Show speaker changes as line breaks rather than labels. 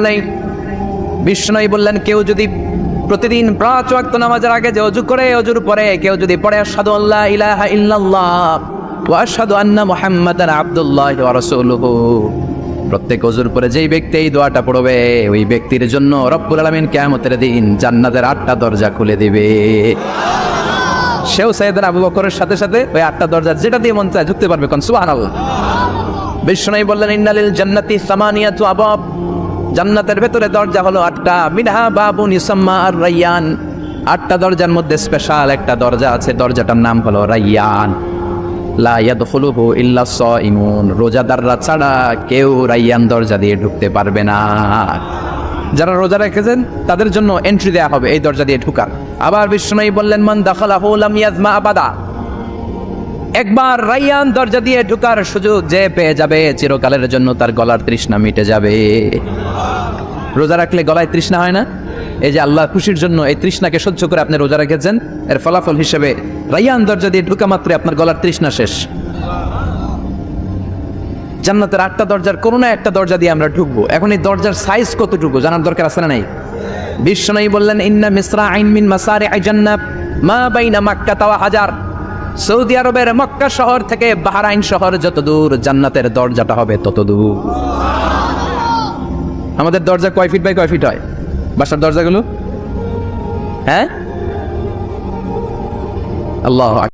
নেই। বিষ্ণু বললেন, কেউ যদি প্রতিদিন 5 ওয়াক্ত নামাজের আগে যে ওযু করে, ওযুর পরে কেউ যদি পড়ে আশহাদু আল্লা ইলাহা ইল্লাল্লাহ ওয়া আশহাদু আন্না মুহাম্মাদান আবদুল্লাহি ওয়া রাসূলুহু, প্রত্যেক ওযুর পরে যেই ব্যক্তি এই দোয়াটা পড়বে ওই ব্যক্তির জন্য রব্বুল আলামিন কিয়ামতের দিন জান্নাতের 8টা দরজা খুলে দিবে। সেও সাইয়েদনা আবু বকরের সাথে সাথে ওই 8টা দরজা যেটা দিয়ে মন চায় ঢুকতে পারবে। কোন সুবহানাল্লাহ। বিষ্ণু বললেন, ইন্নালিল জান্নাতি সামানিয়াতু আবাব, জান্নাতের ভেতরে দরজা হলো 8টা। মিনহা বাবুন ইউসাম্মা আর রায়্যান, 8টা দরজার মধ্যে স্পেশাল একটা দরজা আছে, দরজাটার নাম হলো রায়্যান। লা ইয়াদখুলুহু ইল্লা সাইমুন, রোজাদাররা ছাড়া কেউ রায়্যান দরজা দিয়ে ঢুকতে পারবে না। যারা রোজা রেখেছেন তাদের জন্য এন্ট্রি দেয়া হবে এই দরজা দিয়ে ঢুকার। আবার বিষ্ণু বললেন, মান দাখালাহু লাম ইয়াজমা আবাদা, একবার রায়্যান দরজা দিয়ে ঢুকার সুযোগ যে পেয়ে যাবে চিরকালের জন্য তার গলার তৃষ্ণা মিটে যাবে। রোজা রাখলে গলায় তৃষ্ণা হয় না? এই যে আল্লাহ খুশির জন্য এই তৃষ্ণাকে সহ্য করে আপনি রোজা রেখেছেন, এর ফলাফল হিসেবে রায়্যান দরজা দিয়ে ঢুকা মাত্র আপনার গলার তৃষ্ণা শেষ। জান্নাতের 8টা দরজার কোনো না একটা দরজা দিয়ে আমরা ঢুকবো। এখন এই দরজার সাইজ কতটুকু জানার দরকার আছে না নাই? বিষ্ণু বললেন, ইন্না মিসরাইন মিন মাসারিআ জান্নাত মা বাইনা মাক্কা ওয়া হাজার, সৌদি আরবের মক্কা শহর থেকে বাহরাইন শহর যত দূর, জান্নাতের দরজাটা হবে তত দূর। আমাদের দরজা কয় ফিট বাই কয় ফিট হয় বাসার দরজাগুলো? হ্যাঁ, আল্লাহ